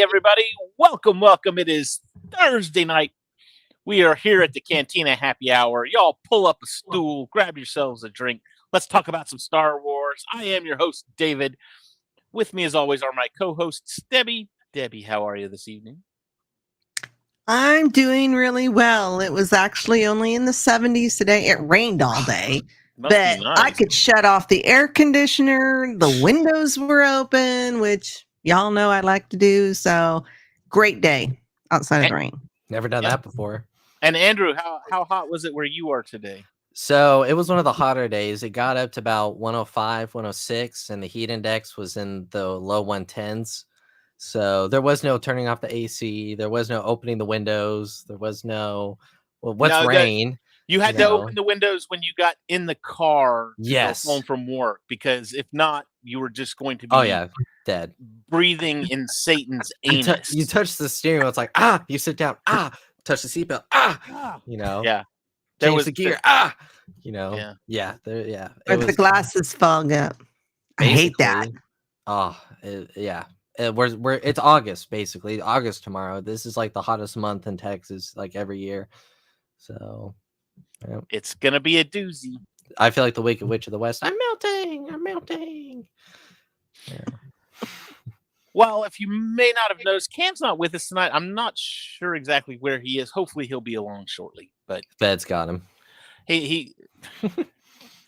everybody. Welcome. It is Thursday night. We are here at the Cantina Happy Hour. Y'all pull up a stool, grab yourselves a drink. Let's talk about some Star Wars. I am your host, David. With me, as always, are my co-hosts, Debbie. Debbie, how are you this evening? I'm doing really well. It was actually only in the 70s today. It rained all day. Must be But nice. I could shut off the air conditioner. The windows were open, which y'all know I like to do. So great day outside of the rain. Never done that before. And Andrew, how hot was it where you are today? So it was one of the hotter days. It got up to about 105, 106, and the heat index was in the low 110s. So there was no turning off the AC. There was no opening the windows. There was no, rain? You had to open the windows when you got in the car to go home from work, because if not, you were just going to be dead. Breathing in Satan's anus. You touch the steering wheel, it's like, you sit down, touch the seatbelt, Yeah. There was the gear, With the glasses fog up. I hate that. It's August, basically. August tomorrow. This is like the hottest month in Texas, like every year. So it's gonna be a doozy. I feel like the Wicked Witch of the West. I'm melting. Yeah. Well, if you may not have noticed, Cam's not with us tonight. I'm not sure exactly where he is. Hopefully he'll be along shortly. But bed's got him. He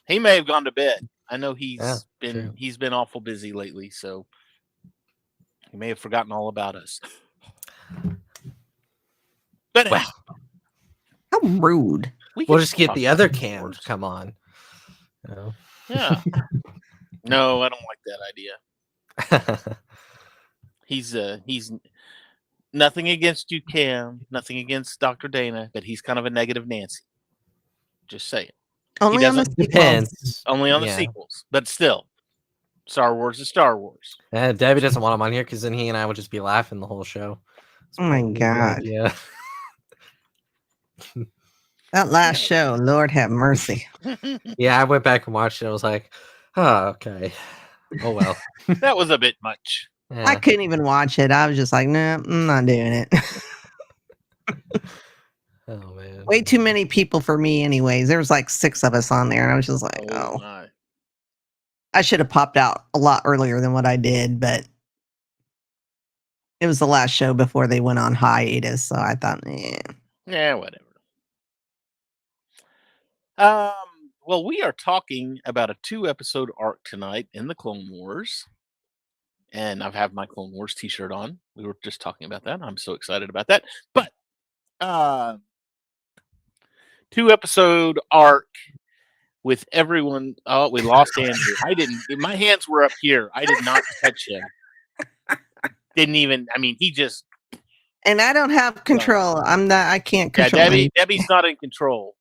may have gone to bed. I know he's been awful busy lately, so he may have forgotten all about us. But how rude. We'll just get the other Cam to come on. No. Yeah. No, I don't like that idea. He's nothing against you, Cam. Nothing against Dr. Dana, but he's kind of a negative Nancy. Just saying. Only on the sequels. Only on the sequels, but still, Star Wars is Star Wars. And Debbie doesn't want him on here because then he and I would just be laughing the whole show. Oh my God! Yeah. That last show, Lord have mercy. Yeah, I went back and watched it. I was like, oh, okay. Oh, well. That was a bit much. Yeah. I couldn't even watch it. I was just like, nah, I'm not doing it. Oh, man. Way too many people for me anyways. There was like 6 of us on there, and I was just like, oh. I should have popped out a lot earlier than what I did, but it was the last show before they went on hiatus, so I thought, yeah, whatever. Well, we are talking about a 2-episode arc tonight in the Clone Wars. And I have my Clone Wars t-shirt on. We were just talking about that. I'm so excited about that. But 2-episode arc with everyone. Oh, we lost Andrew. I didn't. My hands were up here. I did not touch him. Didn't even. I mean, he just. And I don't have control. I can't control. Yeah, Debbie's not in control.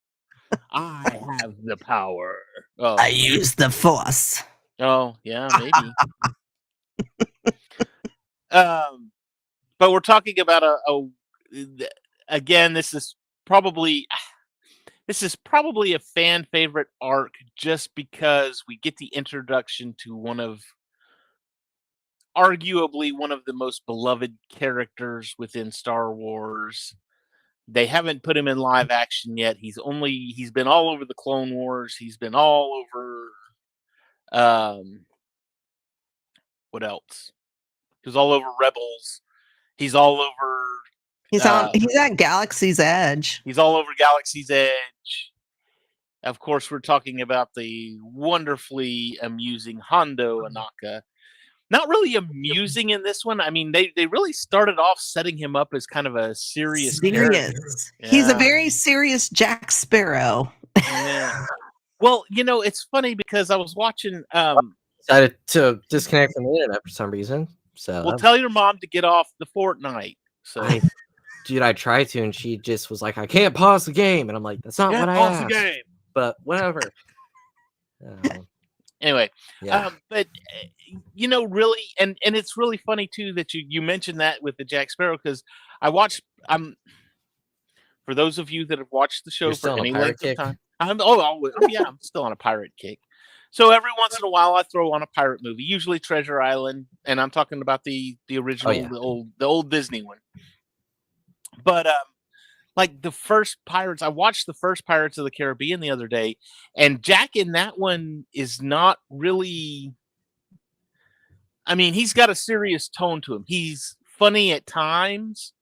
I have the power. Oh. I use the Force. Oh yeah, maybe. But we're talking about again. This is probably a fan favorite arc, just because we get the introduction to arguably one of the most beloved characters within Star Wars. They haven't put him in live action yet. He's been all over the Clone Wars. He's been all over. What else? He was all over Rebels. He's all over. He's at Galaxy's Edge. He's all over Galaxy's Edge. Of course, we're talking about the wonderfully amusing Hondo Ohnaka. Not really amusing in this one. I mean, they really started off setting him up as kind of a serious character. Yeah. He's a very serious Jack Sparrow. Yeah. Well, it's funny because I was watching. Decided to disconnect from the internet for some reason. So, well, tell your mom to get off the Fortnite. So, I tried to, and she just was like, "I can't pause the game," and I'm like, "That's not what I asked." Pause the game, but whatever. Anyway, but really, and it's really funny too that you mentioned that with the Jack Sparrow, because I watched. For those of you that have watched the show for any length of time, I'm still on a pirate kick. So every once in a while, I throw on a pirate movie, usually Treasure Island, and I'm talking about the original, the old Disney one. But like the first Pirates, I watched the first Pirates of the Caribbean the other day, and Jack in that one is not really. I mean, he's got a serious tone to him. He's funny at times,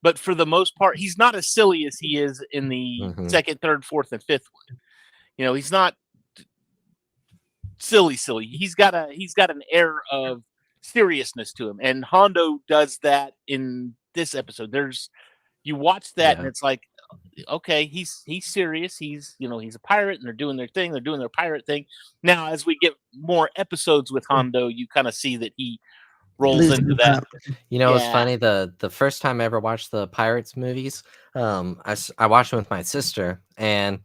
but for the most part, he's not as silly as he is in the second, third, fourth, and fifth one. You know, he's not silly. He's got an air of seriousness to him, and Hondo does that in this episode. You watch that, and it's like, okay, he's serious. He's a pirate, and they're doing their thing. They're doing their pirate thing. Now, as we get more episodes with Hondo, you kind of see that he rolls into that. It's funny. The first time I ever watched the Pirates movies, I watched them with my sister, and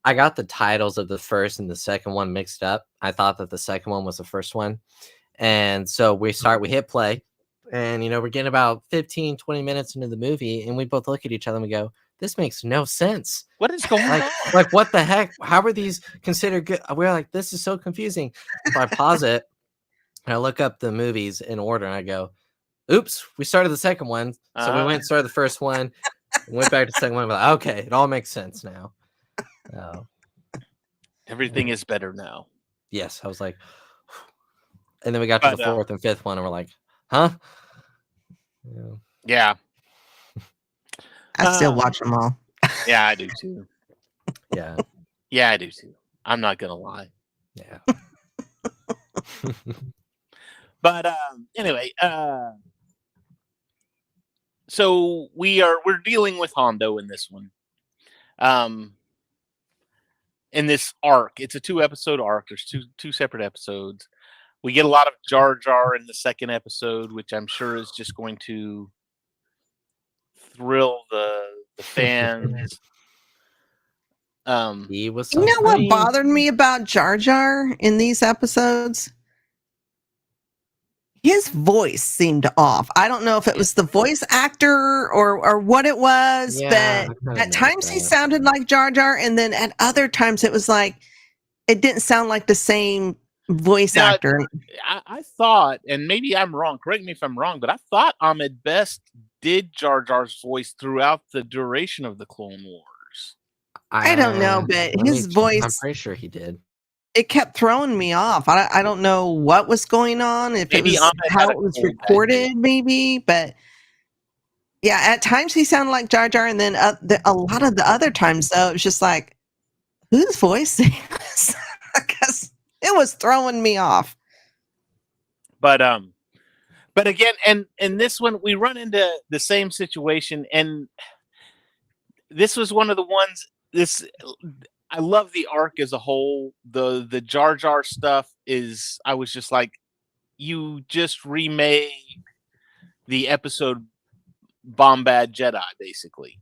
I got the titles of the first and the second one mixed up. I thought that the second one was the first one. And so we hit play, and, we're getting about 15, 20 minutes into the movie, and we both look at each other and we go, this makes no sense. What is going on? Like, what the heck? How are these considered good? We're like, this is so confusing. So I pause it, and I look up the movies in order, and I go, oops, we started the second one. So we went and started the first one, went back to the second one. Like, okay, it all makes sense now. Everything is better now. Yes, I was like, and then we got to the fourth and fifth one, and we're like, huh? Yeah. I still watch them all. Yeah, I do too. Yeah. Yeah, I do too. I'm not gonna lie. Yeah. But anyway, so we're dealing with Hondo in this one. In this arc, it's a 2-episode arc. There's two separate episodes. We get a lot of Jar Jar in the second episode, which I'm sure is just going to thrill the fans. He was. You know what bothered me about Jar Jar in these episodes? His voice seemed off. I don't know if it was the voice actor or what it was, but at times he sounded like Jar Jar, and then at other times it was like it didn't sound like the same voice actor. I thought, and maybe I'm wrong, correct me if I'm wrong, but I thought Ahmed Best did Jar Jar's voice throughout the duration of the Clone Wars. I don't know, but his voice, I'm pretty sure he did. It kept throwing me off. I don't know what was going on, if maybe it was how it was recorded, maybe, but yeah, at times he sounded like Jar Jar, and then a lot of the other times, though, it was just like, whose voice is this? Because it was throwing me off. But again, and this one, we run into the same situation, and this was one of the ones. I love the arc as a whole. The Jar Jar stuff is, I was just like, you just remade the episode Bombad Jedi, basically.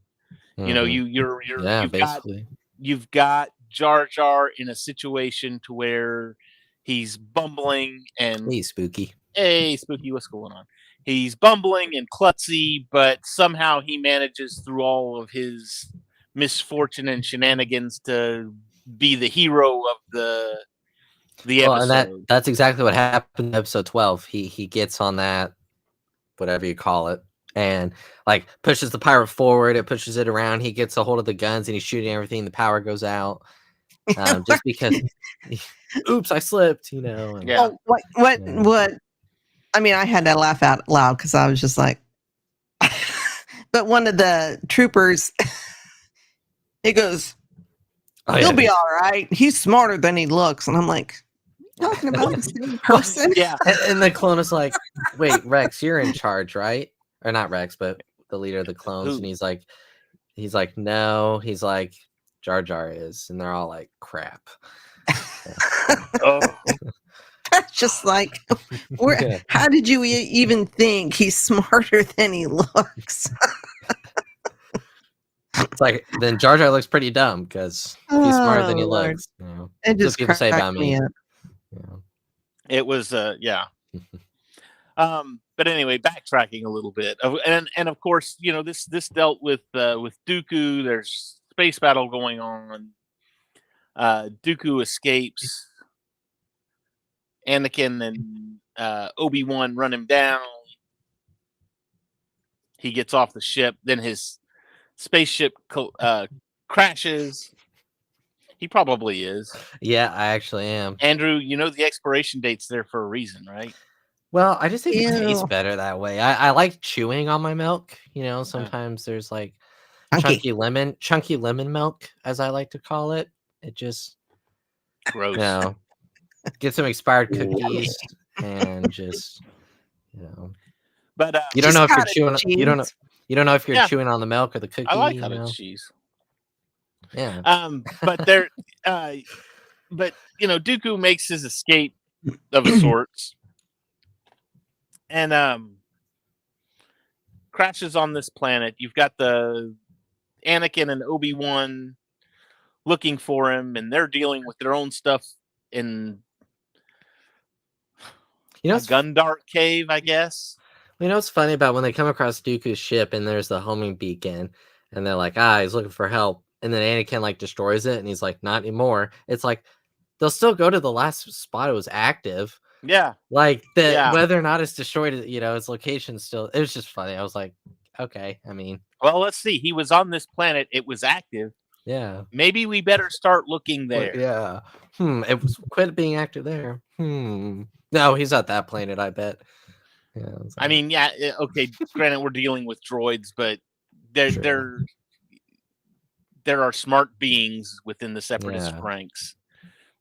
Basically. You've got Jar Jar in a situation to where he's bumbling and spooky, what's going on? He's bumbling and klutzy, but somehow he manages through all of his misfortune and shenanigans to be the hero of the episode. And that's exactly what happened in episode 12. He gets on that, whatever you call it, and like pushes the pirate forward. It pushes it around. He gets a hold of the guns and he's shooting everything. The power goes out, just because. Oops, I slipped. And, yeah. What? I mean, I had to laugh out loud because I was just like, but one of the troopers. He goes, he'll be all right. He's smarter than he looks. And I'm like, talking about the same person? Yeah. And the clone is like, wait, Rex, you're in charge, right? Or not Rex, but the leader of the clones. And he's like, no. He's like, Jar Jar is. And they're all like, crap. Oh. That's just like, how did you even think he's smarter than he looks? It's like, then Jar Jar looks pretty dumb because he's smarter than he looks. It just people say about me. It was, yeah. But anyway, backtracking a little bit, and of course, this dealt with Dooku. There's space battle going on. Dooku escapes Anakin and Obi-Wan run him down. He gets off the ship. Then his spaceship crashes. He probably is. Yeah, I actually am. Andrew, you know the expiration date's there for a reason, right? Well, I just think it tastes Ew. better that way. I like chewing on my milk. You know, sometimes there's like Chunky. chunky lemon milk, as I like to call it. It just Gross. Get some expired cookies and just But you don't know if you're chewing. cheese. You don't know if you're chewing on the milk or the cookie. I like cottage cheese. Yeah. But there, but Dooku makes his escape of sorts, and crashes on this planet. You've got the Anakin and Obi-Wan looking for him, and they're dealing with their own stuff in a Gundark cave, I guess. You know what's funny about when they come across Dooku's ship and there's the homing beacon, and they're like, he's looking for help, and then Anakin like destroys it, and he's like, not anymore. It's like they'll still go to the last spot it was active. Yeah. Like whether or not it's destroyed, its location still. It was just funny. I was like, okay. I mean, well, let's see. He was on this planet. It was active. Yeah. Maybe we better start looking there. Yeah. It was quit being active there. No, he's not that planet, I bet. Yeah. I mean, yeah. Okay. Granted, we're dealing with droids, but there are smart beings within the Separatist ranks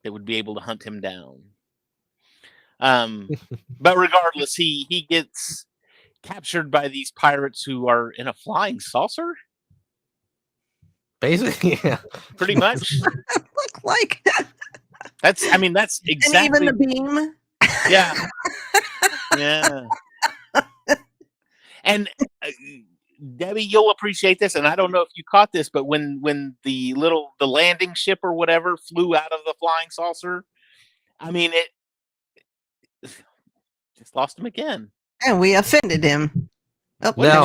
that would be able to hunt him down. But regardless, he gets captured by these pirates who are in a flying saucer. Basically, yeah, pretty much. Look like that's exactly. And even the beam. Yeah, yeah. And Debbie, you'll appreciate this, and I don't know if you caught this, but when the landing ship or whatever flew out of the flying saucer, I mean it just lost him again. And we offended him. Oh, no,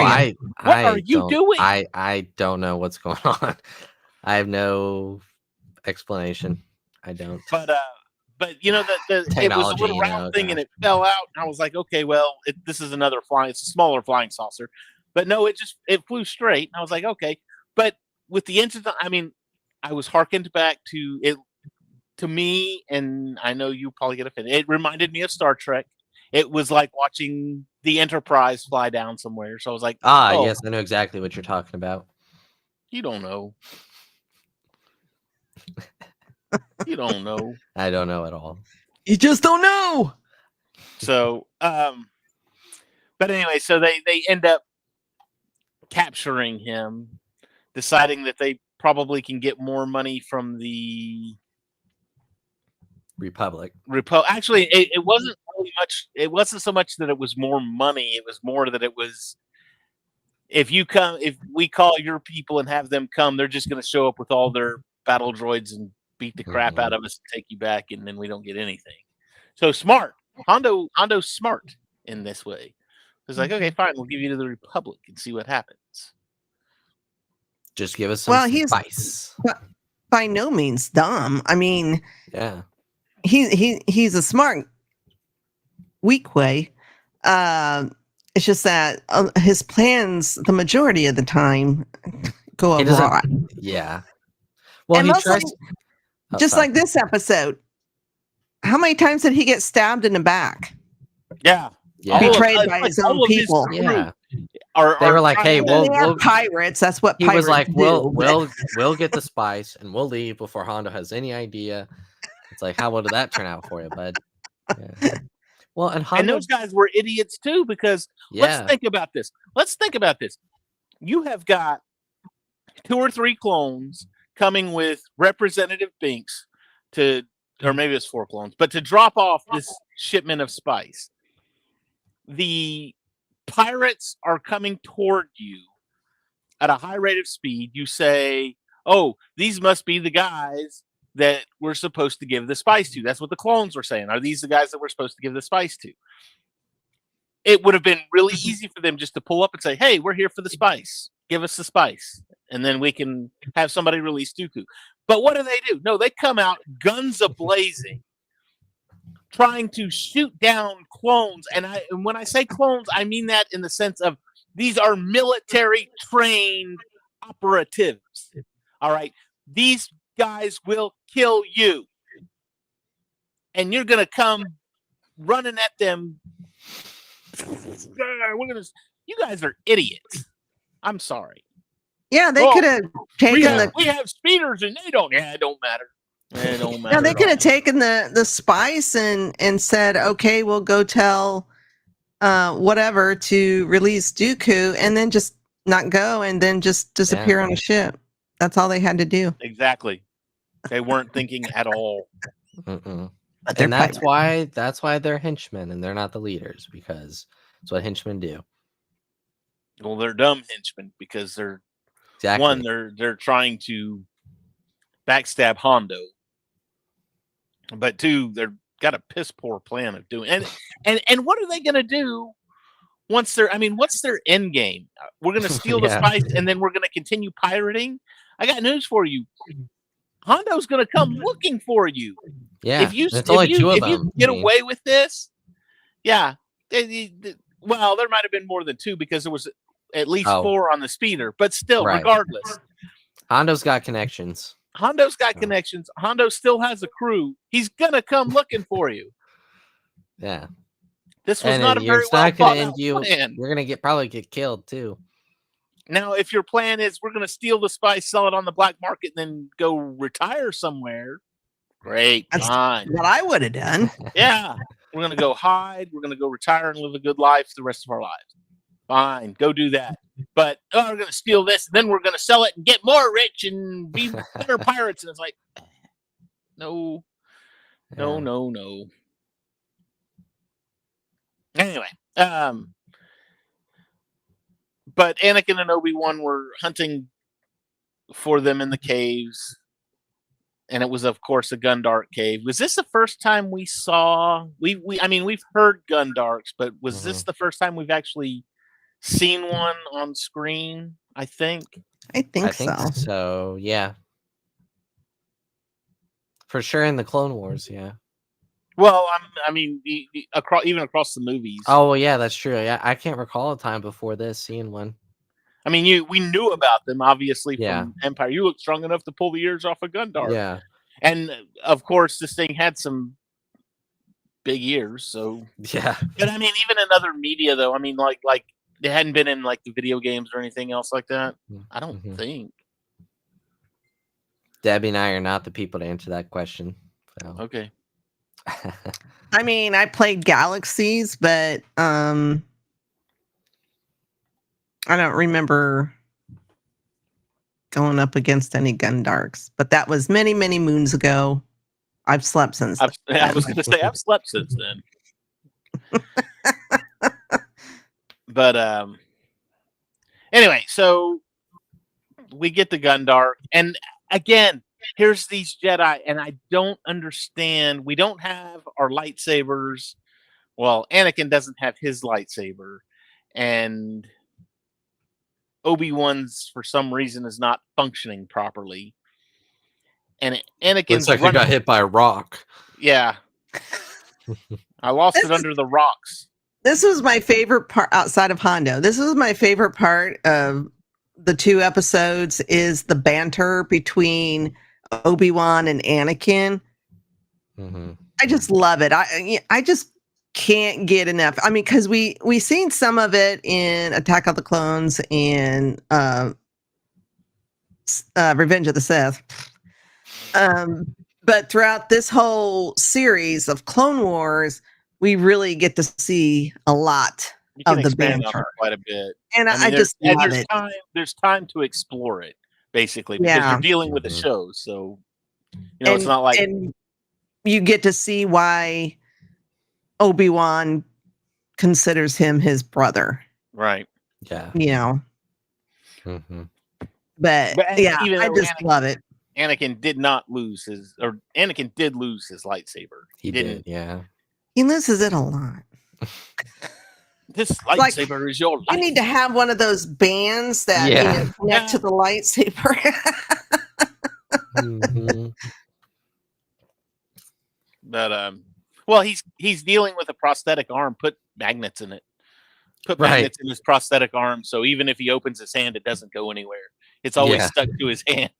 what are you doing? I don't know what's going on. I have no explanation. I don't. But it was a little round thing, and it fell out. And I was like, okay, well, this is another it's a smaller flying saucer. But no, it flew straight. And I was like, okay. But with the incident, I mean, I was hearkened back to it. To me, and I know you probably get offended, it reminded me of Star Trek. It was like watching the Enterprise fly down somewhere. So I was like, yes, I know exactly what you're talking about. You don't know. You don't know. I don't know at all. You just don't know. So, but anyway, so they end up capturing him, deciding that they probably can get more money from the Republic. Actually, it wasn't really much. It wasn't so much that it was more money. It was more that it was, if we call your people and have them come, they're just going to show up with all their battle droids and beat the crap out of us and take you back, and then we don't get anything. So smart. Hondo's smart in this way. It's like, okay, fine, we'll give you to the Republic and see what happens. Just give us some spice. He's by no means dumb. I mean, yeah. He's a smart, weak way. It's just that his plans, the majority of the time, go awry. Yeah. Well, and like this episode, how many times did he get stabbed in the back? Yeah. Betrayed by his own people. Yeah. They were like, "Hey, we'll pirates." That's what he pirates was like. Do, We'll get the spice and we'll leave before Hondo has any idea. It's like, how well did that turn out for you, bud? Yeah. Well, and those guys were idiots too, because let's think about this. You have got 2 or 3 clones coming with Representative Binks or maybe it's 4 clones, but to drop off this shipment of spice. The pirates are coming toward you at a high rate of speed. You say, "Oh, these must be the guys that we're supposed to give the spice to." That's what the clones were saying. Are these the guys that we're supposed to give the spice to? It would have been really easy for them just to pull up and say, "Hey, we're here for the spice. Give us the spice." And then we can have somebody release Dooku. But what do? No, they come out guns a-blazing, trying to shoot down clones. And when I say clones, I mean that in the sense of these are military trained operatives. All right. These guys will kill you. And you're going to come running at them. You guys are idiots. I'm sorry. Yeah, they could have taken we have speeders and they don't. Yeah, it don't matter. It don't matter. Yeah, they could have taken the spice and said, okay, we'll go tell whatever to release Dooku, and then just not go and then just disappear on a ship. That's all they had to do. Exactly. They weren't thinking at all. Mm-mm. And that's why they're henchmen and they're not the leaders, because it's what henchmen do. Well, they're dumb henchmen because they're they're trying to backstab Hondo, but two, they've got a piss poor plan of doing. And what are they going to do once they're? I mean, what's their end game? We're going to steal the spice and then we're going to continue pirating. I got news for you. Hondo's going to come looking for you. Yeah, if you get away with this, well, there might have been more than two because there was at least four on the speeder, but still, regardless, Hondo's got connections. Hondo still has a crew. He's gonna come looking for you. Yeah, this was not a very well thought out plan. You're gonna probably get killed too. Now, if your plan is we're gonna steal the spice, sell it on the black market, and then go retire somewhere, great. That's fine. what I would have done. Yeah, we're gonna go hide. We're gonna go retire and live a good life the rest of our lives. Fine, go do that. But we're going to steal this, and then we're going to sell it and get more rich and be better pirates. And it's like, no. Anyway, but Anakin and Obi-Wan were hunting for them in the caves, and it was, of course, a Gundam cave. Was this the first time we saw? I mean, we've heard Gundams, but was this the first time we've actually seen one on screen? I think so. So yeah, for sure in the Clone Wars. Yeah. Well, I mean, even across the movies. Oh well, yeah, that's true. Yeah, I can't recall a time before this seeing one. I mean, we knew about them obviously from Empire. You look strong enough to pull the ears off a Gundam. Yeah, and of course, this thing had some big ears. So yeah, but I mean, even in other media, though, I mean, like. They hadn't been in like the video games or anything else like that. I don't think. Debbie and I are not the people to answer that question. So. Okay. I mean, I played Galaxies, but I don't remember going up against any Gundarks. But that was many, many moons ago. I've slept since then. I was going to say I've slept since then. But anyway, so we get the Gundam, and again, here's these Jedi, and I don't understand. We don't have our lightsabers. Well, Anakin doesn't have his lightsaber, and Obi-Wan's for some reason is not functioning properly. And Anakin's looks like he got hit by a rock. Yeah, I lost it under the rocks. This was my favorite part outside of Hondo. This was my favorite part of the two episodes is the banter between Obi-Wan and Anakin. Mm-hmm. I just love it. I just can't get enough. I mean, because we seen some of it in Attack of the Clones and Revenge of the Sith. But throughout this whole series of Clone Wars, we really get to see a lot of the banter quite a bit, and I just love it. There's time to explore it, basically, because you're dealing with a show, so it's not like and you get to see why Obi-Wan considers him his brother, right? Yeah, Mm-hmm. But yeah, I just love it. Anakin did lose his lightsaber. He did, yeah. He loses it a lot. This lightsaber is your life. You need to have one of those bands that connect to the lightsaber. Mm-hmm. But Well, he's dealing with a prosthetic arm. Put magnets in it. Put magnets in his prosthetic arm, so even if he opens his hand, it doesn't go anywhere. It's always stuck to his hand.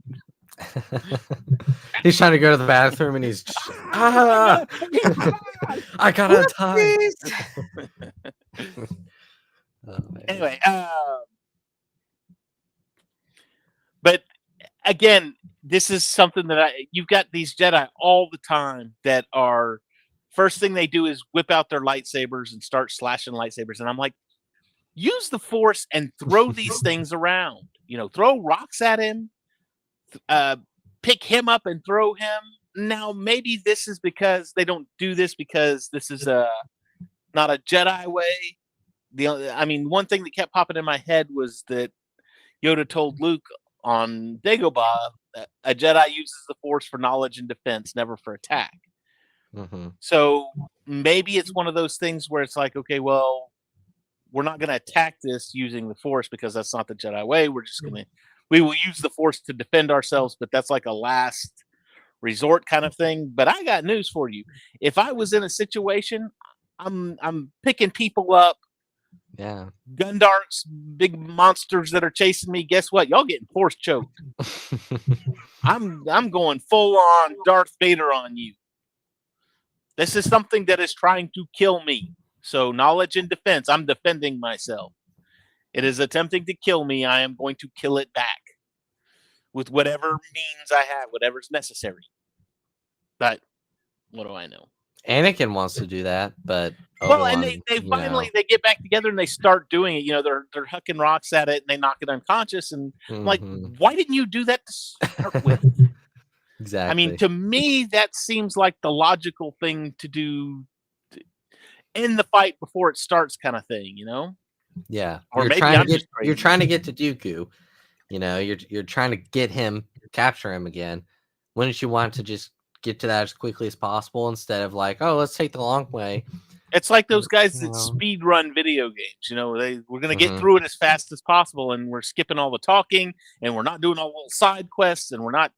He's trying to go to the bathroom, and he's I gotta tie. Anyway, but again, this is something that you've got these Jedi all the time that are first thing they do is whip out their lightsabers and start slashing lightsabers, and I'm like, use the Force and throw these things around. Throw rocks at him, pick him up and throw him. Now, maybe this is because they don't do this because this is not a Jedi way. One thing that kept popping in my head was that Yoda told Luke on Dagobah that a Jedi uses the Force for knowledge and defense, never for attack. Mm-hmm. So maybe it's one of those things where it's like, okay, well, we're not going to attack this using the Force because that's not the Jedi way. We will use the Force to defend ourselves, but that's like a last resort kind of thing. But I got news for you. If I was in a situation, I'm picking people up. Yeah. Gundarks, big monsters that are chasing me. Guess what? Y'all getting Force choked. I'm going full on Darth Vader on you. This is something that is trying to kill me. So knowledge and defense, I'm defending myself. It is attempting to kill me. I am going to kill it back with whatever means I have, whatever's necessary. But what do I know? Anakin wants to do that, but and they finally they get back together and they start doing it. They're hucking rocks at it and they knock it unconscious. And I'm like, why didn't you do that to start with? Exactly. To me, that seems like the logical thing to do in the fight before it starts, kind of thing, Yeah. Or you're maybe you're trying to get to Dooku. You're trying to get him, capture him again. Wouldn't you want to just get to that as quickly as possible instead of like, oh, let's take the long way? It's like those guys that speed run video games. We're going to get through it as fast as possible, and we're skipping all the talking, and we're not doing all the little side quests, and we're not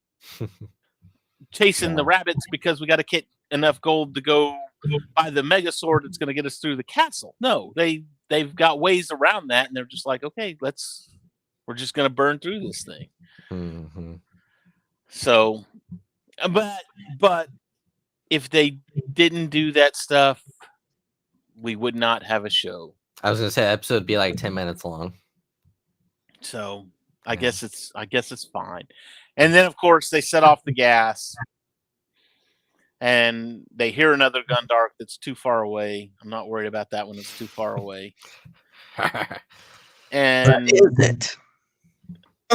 chasing the rabbits because we got to get enough gold to go buy the mega sword that's going to get us through the castle. No, they've got ways around that, and they're just like, okay, we're just going to burn through this thing. Mm-hmm. So, but if they didn't do that stuff, we would not have a show. I was going to say the episode would be like 10 minutes long. So I guess it's fine. And then of course they set off the gas and they hear another Gundark that's too far away. I'm not worried about that one. It's too far away. And what is it?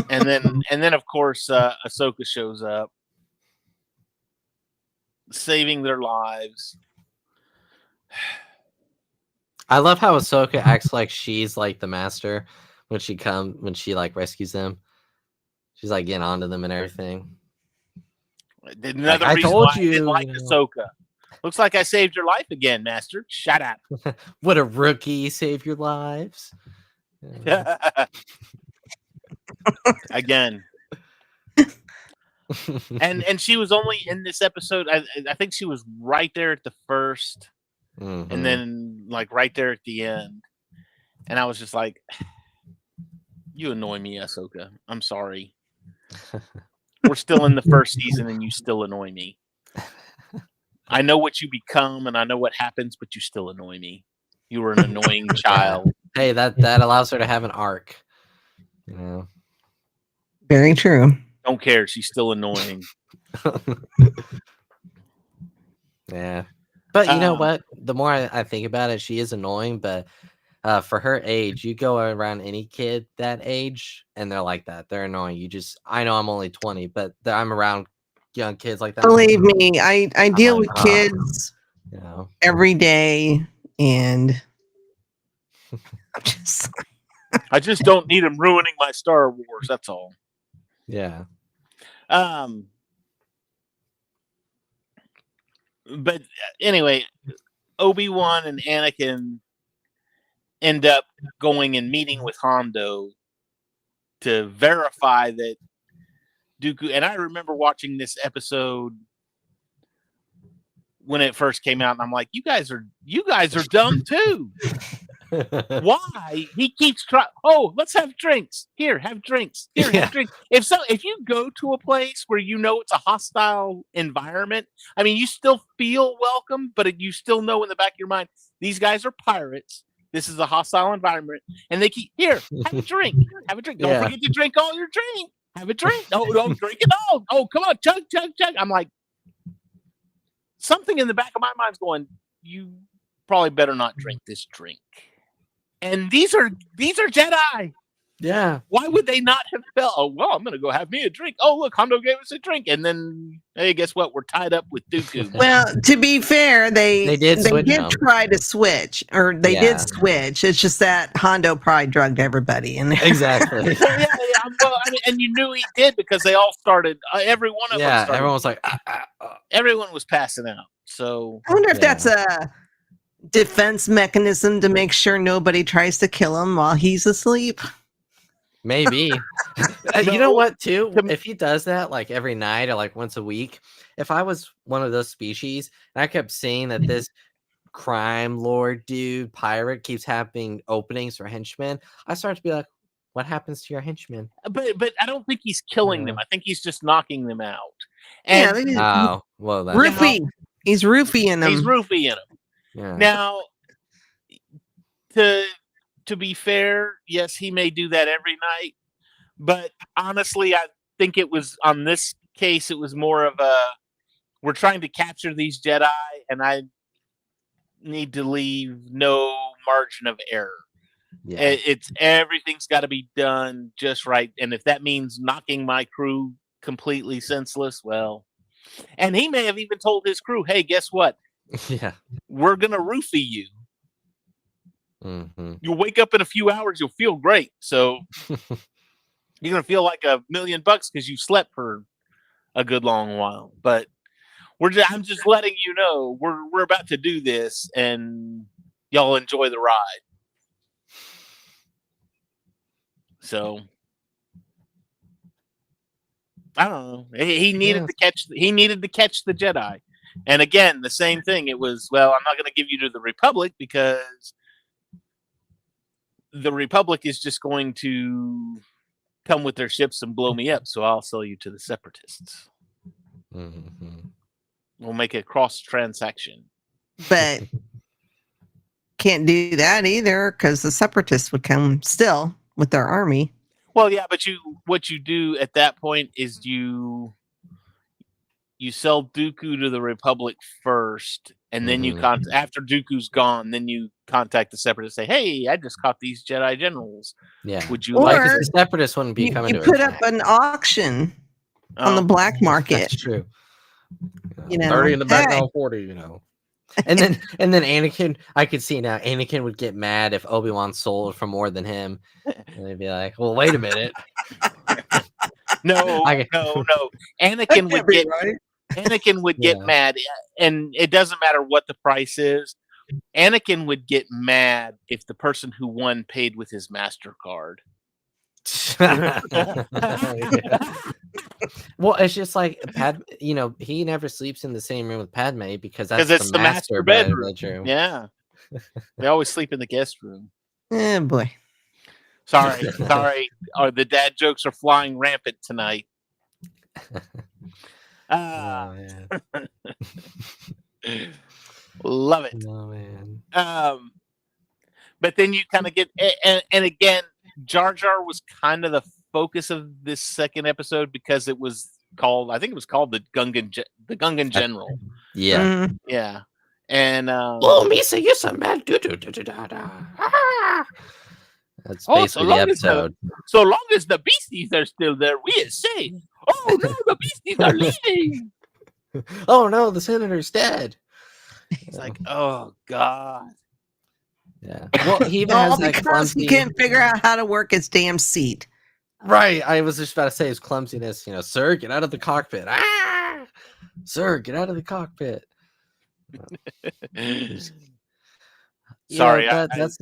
and then of course Ahsoka shows up, saving their lives. I love how Ahsoka acts like she's like the master when she like rescues them. She's like getting onto them and everything. Another reason why I didn't like Ahsoka. Looks like I saved your life again, Master. Shut up. What a rookie! Save your lives. Again. and she was only in this episode. I think she was right there at the first, and then like right there at the end. And I was just like, "You annoy me, Ahsoka. I'm sorry. We're still in the first season, and you still annoy me. I know what you become, and I know what happens, but you still annoy me. You were an annoying child." Hey, that allows her to have an arc. Very true. Don't care. She's still annoying. Yeah. But you know what? The more I think about it, she is annoying. But for her age, you go around any kid that age, and they're like that. They're annoying. I know I'm only 20, but I'm around young kids like that. Believe me, I deal with kids every day, and I just don't need them ruining my Star Wars. That's all. Yeah. But anyway, Obi-Wan and Anakin end up going and meeting with Hondo to verify that Dooku. And I remember watching this episode when it first came out, and I'm like, you guys are dumb too. Why he keeps trying? Oh, let's have drinks. Here, have drinks. Here, have drinks. If you go to a place where you know it's a hostile environment, I mean, you still feel welcome, but you still know in the back of your mind, these guys are pirates. This is a hostile environment, and they keep here. Have a drink. Have a drink. Don't forget to drink all your drink. Have a drink. No, don't drink it all. Oh, come on, chug, chug, chug. I'm like, something in the back of my mind's going, you probably better not drink this drink. And these are Jedi. Yeah. Why would they not have felt, oh, well, I'm going to go have me a drink. Oh, look, Hondo gave us a drink. And then, hey, guess what? We're tied up with Dooku. Well, to be fair, they did try to switch, or they did switch. It's just that Hondo probably drugged everybody in there. Exactly. Well, I mean, and you knew he did because they all started, every one of them started. Everyone was like, everyone was passing out. So I wonder if that's a defense mechanism to make sure nobody tries to kill him while he's asleep. Maybe. You know what, too? If he does that like every night or like once a week, if I was one of those species and I kept seeing that this crime lord dude, pirate, keeps having openings for henchmen, I start to be like, what happens to your henchmen? But I don't think he's killing them. I think he's just knocking them out. And roofie. He's roofieing them. He's roofieing them. Yeah. Now, to be fair, yes, he may do that every night, but honestly, I think it was on this case, it was more of we're trying to capture these Jedi, and I need to leave no margin of error. Yeah. Everything's got to be done just right, and if that means knocking my crew completely senseless, well, and he may have even told his crew, hey, guess what? Yeah, we're gonna roofie you. Mm-hmm. You'll wake up in a few hours. You'll feel great. So you're gonna feel like $1 million because you slept for a good long while. But I'm just letting you know we're about to do this, and y'all enjoy the ride. So I don't know. He needed to catch. He needed to catch the Jedi. And again, the same thing. It was, well, I'm not going to give you to the Republic because the Republic is just going to come with their ships and blow me up. So I'll sell you to the Separatists. Mm-hmm. We'll make a cross transaction. But can't do that either because the Separatists would come still with their army. Well, yeah, but what you do at that point is you sell Dooku to the Republic first, and then you after Dooku's gone, then you contact the Separatists and say, hey, I just caught these Jedi generals. Yeah. Would you like the Separatists wouldn't be coming to put up an auction on the black market. That's true. You know, 30 in the back, now 40, you know. And then Anakin, I could see now Anakin would get mad if Obi-Wan sold for more than him. And they'd be like, well, wait a minute. No. Anakin would get right. Anakin would get mad, and it doesn't matter what the price is. Anakin would get mad if the person who won paid with his MasterCard. Well, it's just like he never sleeps in the same room with Padme because it's the master bedroom. Yeah, they always sleep in the guest room. Oh boy. Sorry. The dad jokes are flying rampant tonight. Love it. Oh man. But then you kind of get and again, Jar Jar was kind of the focus of this second episode because it was called, I think it was called the Gungan General. Yeah. Yeah. And oh, Misa, you're so mad. That's basically the episode. So long as the beasties are still there, we are safe. Oh no, the beasties are leaving. Oh no, the senator's dead. He's like, oh god. Yeah. Well, he even has that clumsy... he can't figure out how to work his damn seat. Right. I was just about to say his clumsiness. Sir, get out of the cockpit. Sir, get out of the cockpit. Sorry, that's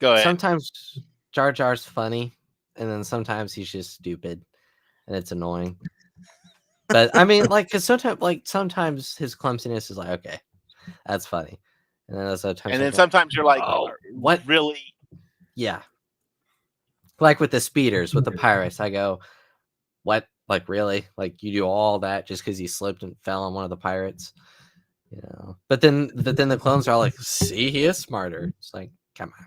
go ahead. Sometimes Jar Jar's funny, and then sometimes he's just stupid, and it's annoying. But I mean, like, because sometimes his clumsiness is like, okay, that's funny, and then sometimes you're like, oh, what? Really? Yeah. Like with the speeders, with the pirates, I go, what? Like, really? Like, you do all that just because you slipped and fell on one of the pirates? You know. But then the clones are like, see, he is smarter. It's like, come on.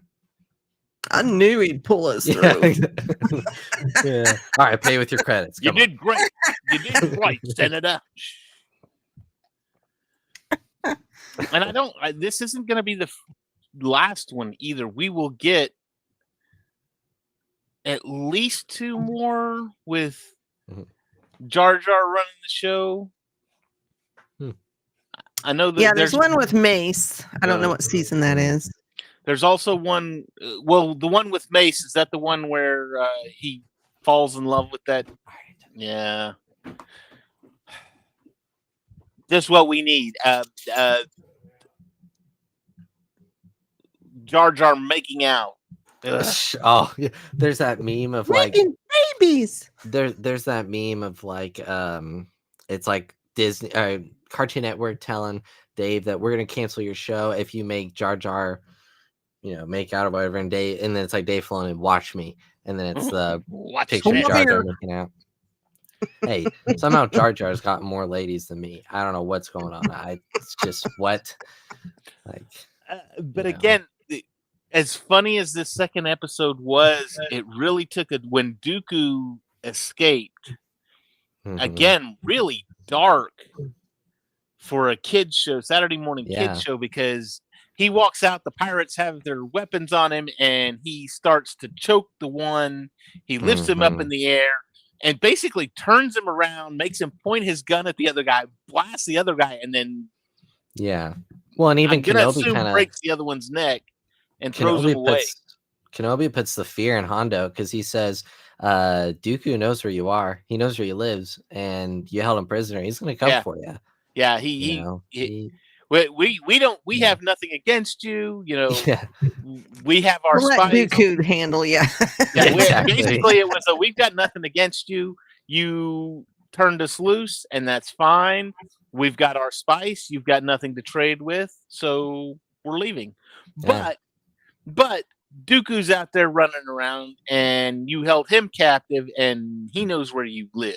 I knew he'd pull us through. Yeah. All right, pay with your credits. You did great. You did great, Senator. And this isn't going to be the last one either. We will get at least 2 more with Jar Jar running the show. I know that there's one with Mace. I don't know what season that is. There's also one. Well, the one with Mace, is that the one where he falls in love with that? Yeah. Just what we need. Jar Jar making out. Oh, yeah. There's that meme of making babies. There's that meme of like it's like Disney Cartoon Network telling Dave that we're gonna cancel your show if you make Jar Jar, make out or whatever, and then it's like Dave Filoni, watch me, and then it's the picture of Jar Jar making out. Hey, somehow Jar Jar's got more ladies than me. I don't know what's going on. It's just what, like. But again, as funny as this second episode was, it really took it when Dooku escaped. Again, really dark for a kid's show, Saturday morning kids show, because he walks out, the pirates have their weapons on him, and he starts to choke the one. He lifts him up in the air and basically turns him around, makes him point his gun at the other guy, blasts the other guy, and then well, and even Kenobi kind of breaks the other one's neck and throws him away. Kenobi puts the fear in Hondo because he says, Dooku knows where you are. He knows where you live, and you held him prisoner. He's going to come for you. Yeah, we have nothing against you. We have our spies. Dooku handle, exactly. Basically, it was we've got nothing against you. You turned us loose, and that's fine. We've got our spice. You've got nothing to trade with, so we're leaving. But Dooku's out there running around, and you held him captive, and he knows where you live.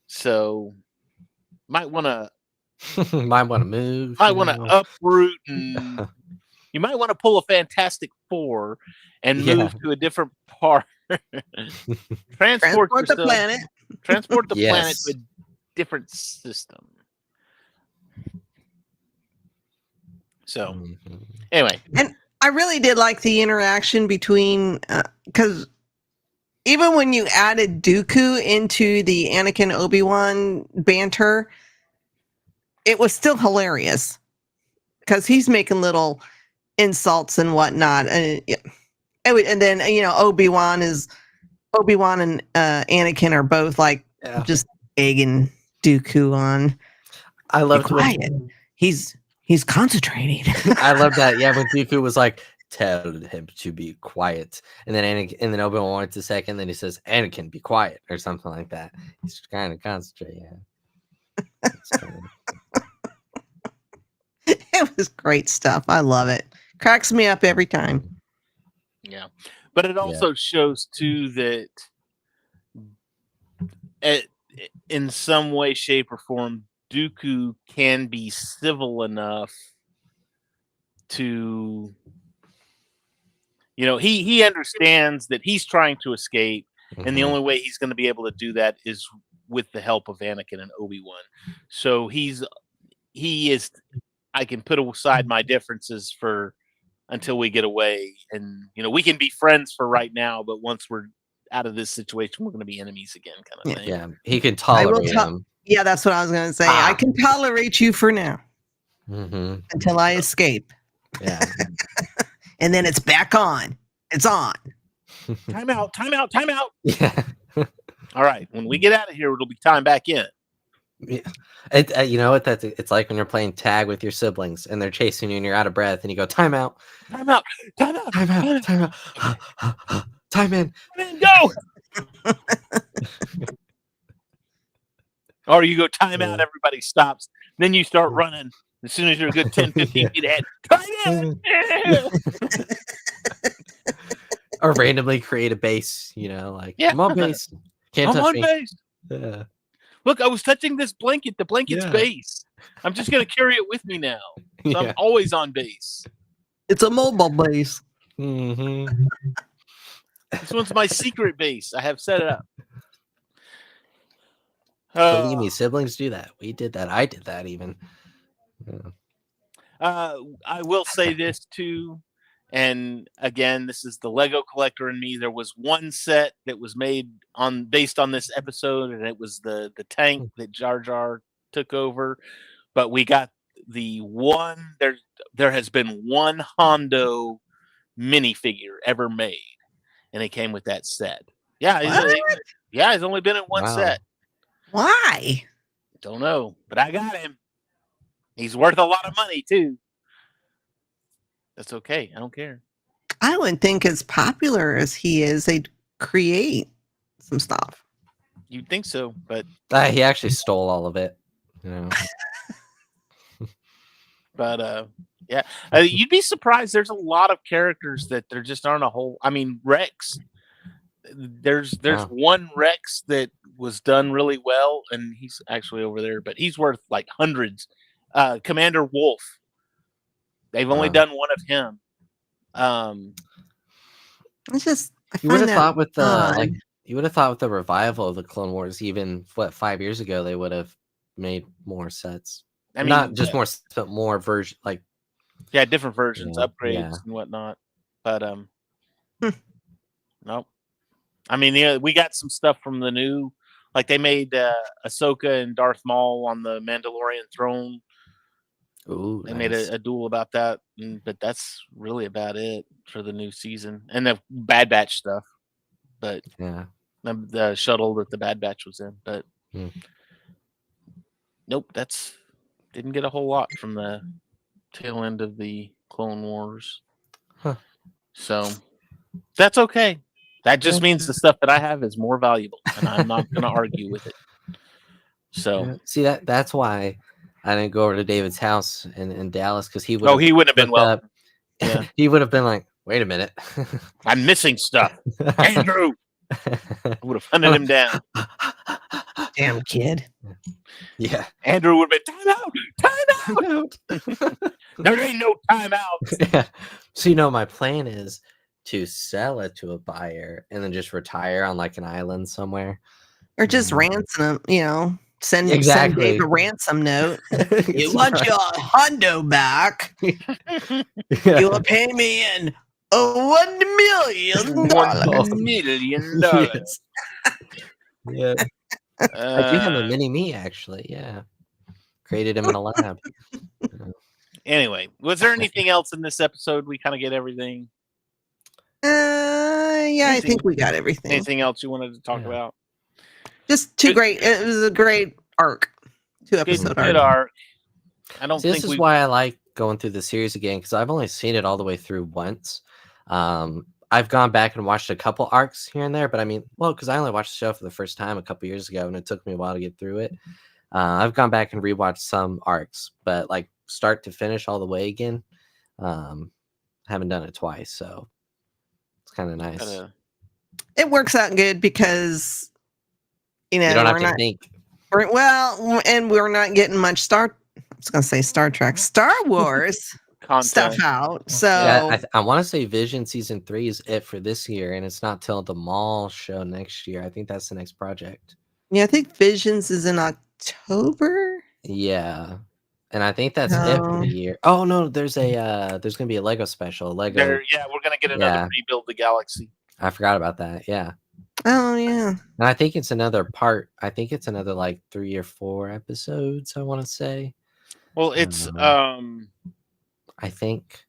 So might want to move. Might want to uproot, and you might want to pull a Fantastic Four and move to a different part. Transport the planet. Transport the planet to a different system. So, anyway. And I really did like the interaction between, because even when you added Dooku into the Anakin Obi-Wan banter, it was still hilarious because he's making little insults and whatnot. And then, Obi-Wan and Anakin are both like just egging Dooku on. I love quiet. He's concentrating. I love that. Yeah, when Dooku was like, tell him to be quiet, and then Obi-Wan wants a second, then he says, Anakin, be quiet, or something like that. He's trying to concentrate. It was great stuff. I love it. Cracks me up every time. Yeah, but it also shows too that in some way, shape, or form, Dooku can be civil enough to, he understands that he's trying to escape, and the only way he's going to be able to do that is with the help of Anakin and Obi-Wan. So he is. I can put aside my differences until we get away, and we can be friends for right now, but once we're out of this situation, we're going to be enemies again, kind of thing. Yeah, he can tolerate him. Yeah, that's what I was going to say. I can tolerate you for now until I escape. Yeah. And then it's back on. It's on. Time out. Yeah. All right. When we get out of here, it'll be time back in. Yeah. You know what? It's like when you're playing tag with your siblings and they're chasing you and you're out of breath and you go, time out. Time out. Time in. Go. Or you go time out, Yeah. everybody stops. Then you start running. As soon as you're a good 10, 15 feet ahead, time out! Or randomly create a base, like, Yeah. I'm on base. Can't I'm touch on me. base. Yeah. Look, I was touching this blanket. The blanket's Yeah. base. I'm just going to carry it with me now. So I'm Yeah. always on base. It's a mobile base. Mm-hmm. This one's my secret base. I have set it up. Believe me, siblings do that. We did that. I did that even. Yeah. I will say this too, and again, this is the Lego collector in me. There was one set that was made based on this episode, and it was the tank that Jar Jar took over. But we got the one. There has been one Hondo minifigure ever made, and it came with that set. Yeah, he's only been in one set. Why? Don't know, but I got him. He's worth a lot of money too. That's okay. I don't care. I wouldn't think as popular as he is, they'd create some stuff. You'd think so, but he actually stole all of it. But yeah, you'd be surprised. There's a lot of characters that there just aren't a whole. I mean, Rex. There's one Rex that was done really well, and he's actually over there, but he's worth like hundreds. Commander Wolf. They've only done one of him. It's just you would have thought with the revival of the Clone Wars, even 5 years ago, they would have made more sets. I mean, not just more, but more version, like different versions, upgrades and whatnot. But nope. I mean, we got some stuff from the new, like they made Ahsoka and Darth Maul on the Mandalorian throne. Ooh, they made a duel about that, but that's really about it for the new season and the Bad Batch stuff. But the shuttle that the Bad Batch was in, but nope, didn't get a whole lot from the tail end of the Clone Wars. So that's okay. That just means the stuff that I have is more valuable, and I'm not going to argue with it. So see that's why I didn't go over to David's house in Dallas, because he wouldn't have been welcome. Yeah. He would have been like, "Wait a minute, I'm missing stuff, Andrew." I would have hunted him down. Damn kid. Yeah, Andrew would have been time out. There ain't no time out. Yeah. So my plan is to sell it to a buyer and then just retire on like an island somewhere, or just ransom them. Send Dave a ransom note. You want your Hondo back? You will pay me in $1 million. $1 million. Yeah. I do have a mini me, actually. Yeah. Created him in a lab. Anyway, was there anything else in this episode? We kind of get everything. I think we got everything. Anything else you wanted to talk about? Just great. It was a great arc. 2-episode arc. I don't think this is why I like going through the series again, because I've only seen it all the way through once. I've gone back and watched a couple arcs here and there, but I mean, because I only watched the show for the first time a couple years ago, and it took me a while to get through it. I've gone back and rewatched some arcs, but like start to finish all the way again, haven't done it twice, so it's kind of nice. It works out good because you don't have to think. And we're not getting much I was going to say Star Trek, Star Wars stuff out. So I want to say Vision Season 3 is it for this year, and it's not till the Mall show next year. I think that's the next project. Yeah, I think Visions is in October. Yeah. And I think that's it for the year. Oh no, there's gonna be a Lego special. We're gonna get another Rebuild the Galaxy. I forgot about that. Yeah. Oh yeah. And I think it's another part. I think it's another like 3 or 4 episodes, I want to say. Well, it's I think,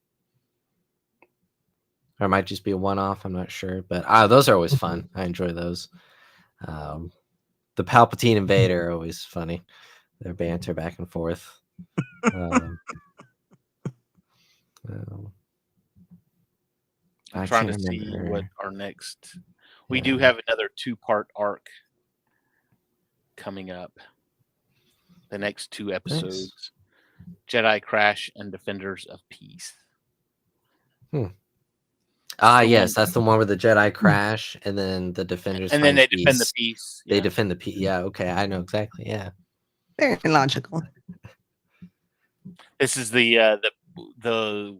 or it might just be a one-off. I'm not sure, but those are always fun. I enjoy those. The Palpatine and Vader are always funny. Their banter back and forth. I'm trying to see what our next. We do have another 2-part arc coming up. The next 2 episodes. Nice. Jedi Crash and Defenders of Peace. Yes, that's the one where the Jedi crash and then the Defenders and then they peace. defend the peace. They defend the peace. Yeah, okay, I know exactly. Yeah, very logical. This is the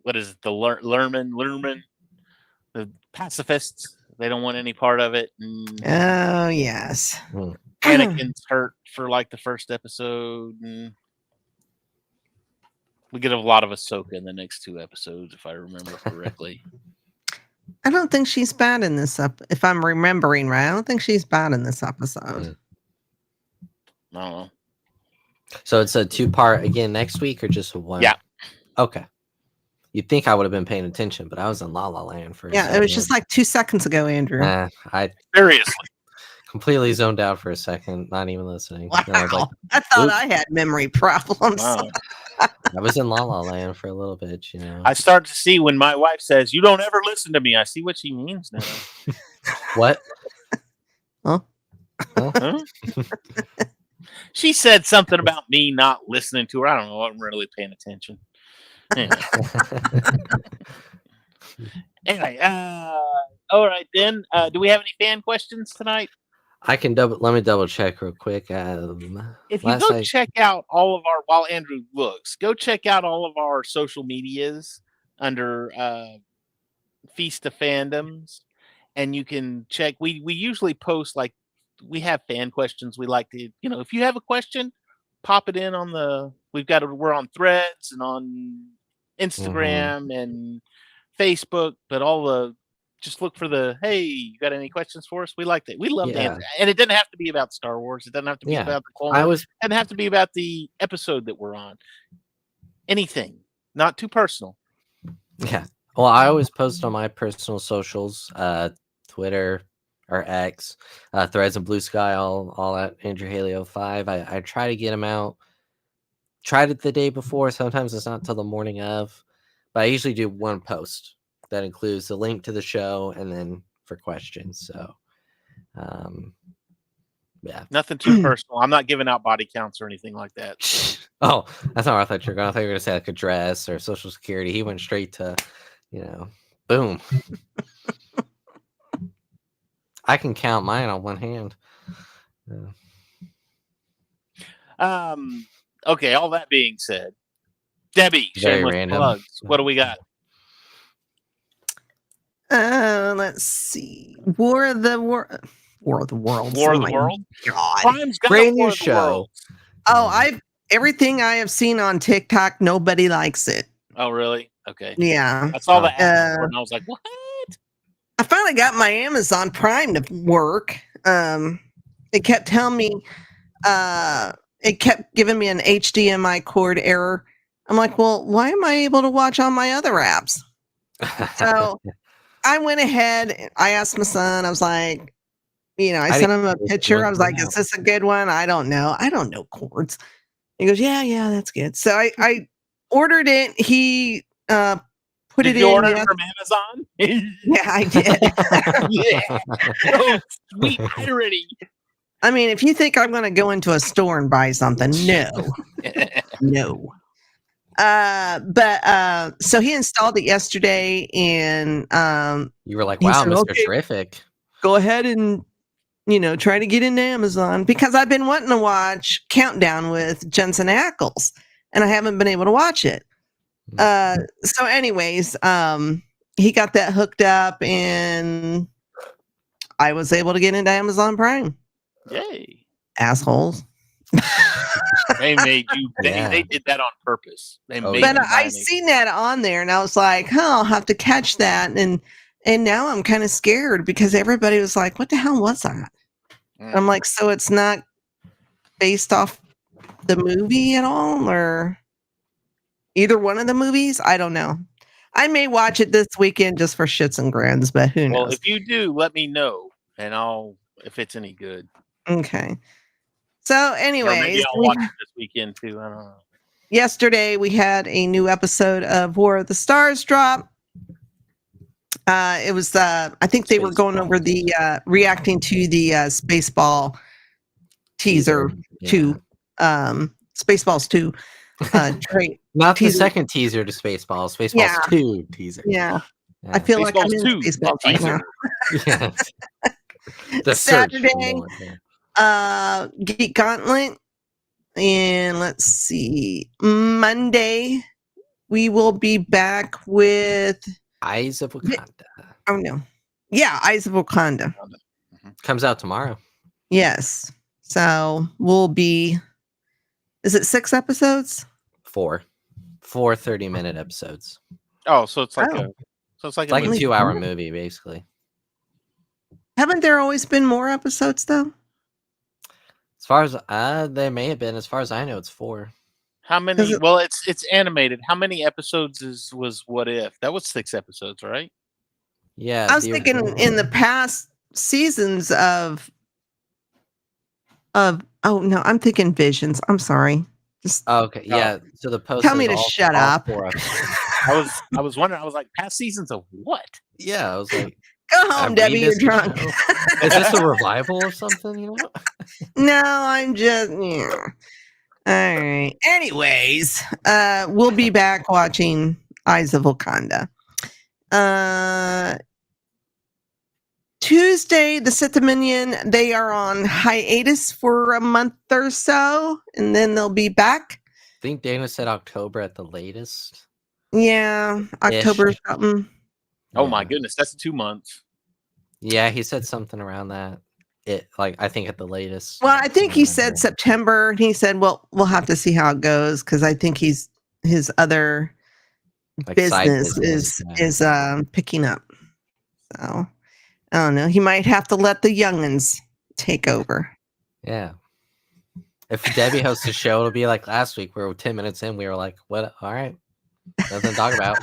what is it? The Lerman, the pacifists. They don't want any part of it. Oh yes. Anakin's hurt for like the first episode. And we get a lot of Ahsoka in the next 2 episodes, if I remember correctly. I don't think she's bad in this if I'm remembering right. I don't think she's bad in this episode. I don't know. So it's a 2-part again next week, or just a 1? Yeah. Okay. You'd think I would have been paying attention, but I was in La La Land for. Yeah, it was just like 2 seconds ago, Andrew. I seriously completely zoned out for a second, not even listening. Wow. I thought I had memory problems. Wow. I was in La La Land for a little bit, I start to see when my wife says, "You don't ever listen to me." I see what she means now. What? Huh? She said something about me not listening to her. I don't know. I'm really paying attention. Anyway, all right then. Do we have any fan questions tonight? I can let me double check real quick. If you go check out all of our, while Andrew looks, go check out all of our social medias under Feast of Fandoms, and you can check. We usually post like we have fan questions. We like to, if you have a question, pop it in on we're on Threads and on Instagram and Facebook, but just look for hey, you got any questions for us? We like that. We love to answer. And it doesn't have to be about Star Wars. It doesn't have to be about the Clone Wars. It doesn't have to be about the episode that we're on. Anything. Not too personal. Yeah. Well, I always post on my personal socials, Twitter or X, Threads and Blue Sky, all at Andrew Haley 05. I try to get them out. Tried it the day before. Sometimes it's not till the morning of. But I usually do one post that includes the link to the show and then for questions. So, yeah. Nothing too personal. I'm not giving out body counts or anything like that. So. Oh, that's not what I thought you were going to. I thought you were going to say like address or social security. He went straight to, boom. I can count mine on one hand. Okay, all that being said, Debbie, shameless plugs. What do we got? Let's see. War of the Worlds. War of the World? God. Prime's got brand War new of the show. World. Oh, everything I have seen on TikTok, nobody likes it. Oh, really? Okay. Yeah. I saw the ad and I was like, what? I finally got my Amazon Prime to work. It kept telling me, it kept giving me an HDMI cord error. I'm like, well, why am I able to watch all my other apps? So I went ahead. I asked my son. I was like, I sent him a picture. I was like, is this a good one? I don't know. I don't know cords. He goes, yeah, that's good. So I ordered it. He put it in. Did you order it from Amazon? Yeah, I did. Yeah. Oh, sweet irony. I mean, if you think I'm going to go into a store and buy something, no. But so he installed it yesterday, and you were like, wow, Mr. Okay, Terrific. Go ahead and try to get into Amazon, because I've been wanting to watch Countdown with Jensen Ackles, and I haven't been able to watch it. So anyways, he got that hooked up, and I was able to get into Amazon Prime. Yay. Assholes. They made you. They did that on purpose. But I seen that on there, and I was like, I'll have to catch that. And now I'm kind of scared, because everybody was like, what the hell was that? I'm like, so it's not based off the movie at all, or either one of the movies? I don't know. I may watch it this weekend just for shits and grins, but who knows? Well, if you do, let me know, and if it's any good. Okay. So anyways, maybe I'll watch it this weekend too. I don't know. Yesterday we had a new episode of War of the Stars drop. It was I think they were going over the reacting to the Spaceball teaser 2. Spaceballs 2 Not teaser. the second teaser to Spaceballs. Spaceballs Yeah. 2 teaser. Yeah. I feel like I'm in Spaceballs 2 Spaceballs right now. Yes. The search for Saturday, more, yeah. Geek Gauntlet. And let's see. Monday, we will be back with Eyes of Wakanda. Oh no. Yeah, Eyes of Wakanda. Comes out tomorrow. Yes. So we'll be is it 6 episodes? 4 30-minute episodes. Oh, so it's like Oh. It's like a 2-hour movie, basically. Haven't there always been more episodes though? As far as there may have been, as far as I know, it's 4. How many? Well, it's animated. How many episodes was What If? That was 6 episodes, right? Yeah. I was thinking in the past seasons of oh no, I'm thinking Visions. I'm sorry. Just okay. Yeah. So the post. Tell me to shut up. I was wondering. I was like, past seasons of what? Yeah. I was like, go home, Debbie. You're drunk. Is this a revival or something? You know? No, I'm just yeah. All right. Anyways, we'll be back watching Eyes of Wakanda. Tuesday, the Sith Dominion, they are on hiatus for a month or so, and then they'll be back. I think Dana said October at the latest. Yeah, October or something. Oh my goodness, that's 2 months. Yeah, he said something around that. I think at the latest. Well, I think he said September. He said, "Well, we'll have to see how it goes," because I think his other business is picking up. So I don't know. He might have to let the youngins take over. Yeah. If Debbie hosts a show, it'll be like last week. We were 10 minutes in. We were like, "What? All right, nothing to talk about."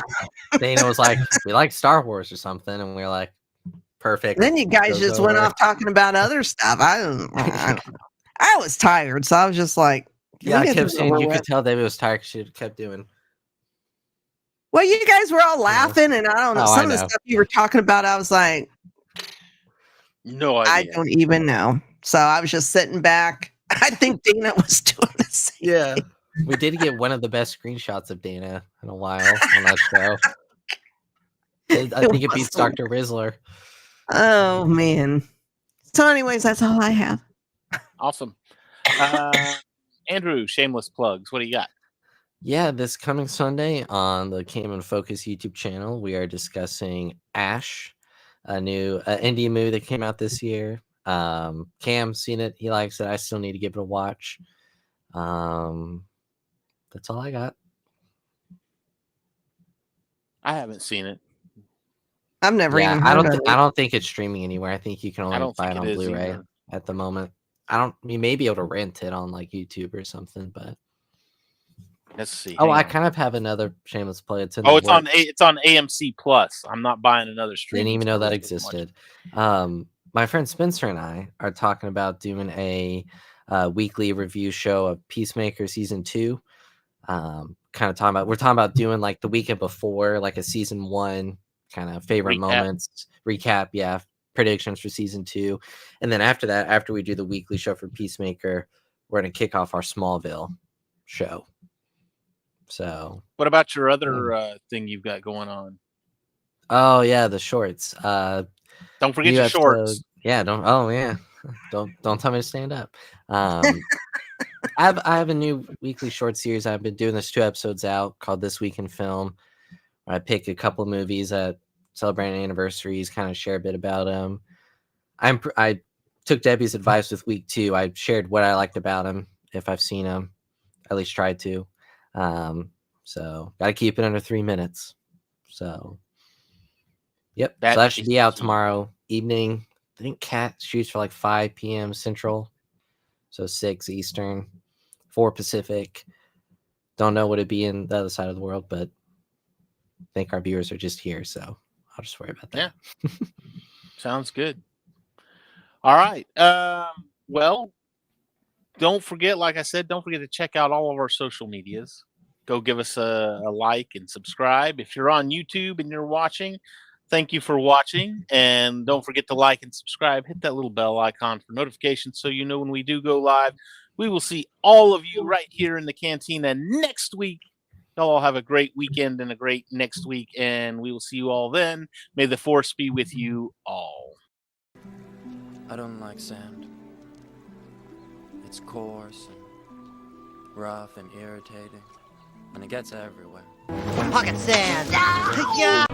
Dana was like, "We like Star Wars or something," and we were like, "Perfect." Then you guys just went off talking about other stuff. I don't know. I was tired, so I was just like, "Yeah." I kept saying you could tell Debbie was tired. She kept doing. Well, you guys were all laughing, and I don't know some of the stuff you were talking about. I was like, no idea. I don't even know. So I was just sitting back. I think Dana was doing the same. Yeah, we did get one of the best screenshots of Dana in a while on that show. I think it beats Dr. Rizzler. Oh man. So, anyways, that's all I have. Awesome. Andrew, shameless plugs. What do you got? Yeah, this coming Sunday on the Cam and Focus YouTube channel, we are discussing Ash, a new indie movie that came out this year. Cam's seen it. He likes it. I still need to give it a watch. That's all I got. Uh, I haven't seen it. I've never even heard of it. I don't think it's streaming anywhere. I think you can only buy it on Blu-ray at the moment. You may be able to rent it on like YouTube or something, but let's see. Oh, I kind of have another shameless play. It's on AMC Plus. I'm not buying another stream. Didn't even know that existed. My friend Spencer and I are talking about doing a weekly review show of Peacemaker season 2. We're talking about doing like the weekend before, like a season 1 kind of favorite moments recap. Yeah. Predictions for season 2. And then after that, after we do the weekly show for Peacemaker, we're going to kick off our Smallville show. So what about your other thing you've got going on? Oh yeah, the shorts. Don't forget your shorts. Yeah, don't tell me to stand up. I have a new weekly short series. I've been doing this 2 episodes out called This Week in Film. I pick a couple of movies that celebrate anniversaries, kind of share a bit about them. I took Debbie's advice with week 2. I shared what I liked about them, if I've seen them, at least tried to. So got to keep it under 3 minutes. So, yep. So that should be out tomorrow evening. I think Cat shoots for like 5 p.m. Central, so 6 Eastern, 4 Pacific. Don't know what it'd be in the other side of the world, but I think our viewers are just here, so I'll just worry about that. Yeah. Sounds good. All right. Well, don't forget, like I said, don't forget to check out all of our social medias. Go give us a like and subscribe. If you're on YouTube and you're watching, thank you for watching. And don't forget to like and subscribe. Hit that little bell icon for notifications so you know when we do go live. We will see all of you right here in the cantina next week. Y'all all have a great weekend and a great next week, and we will see you all then. May the Force be with you all. I don't like sand. It's coarse and rough and irritating, and it gets everywhere. Pocket sand! Yeah!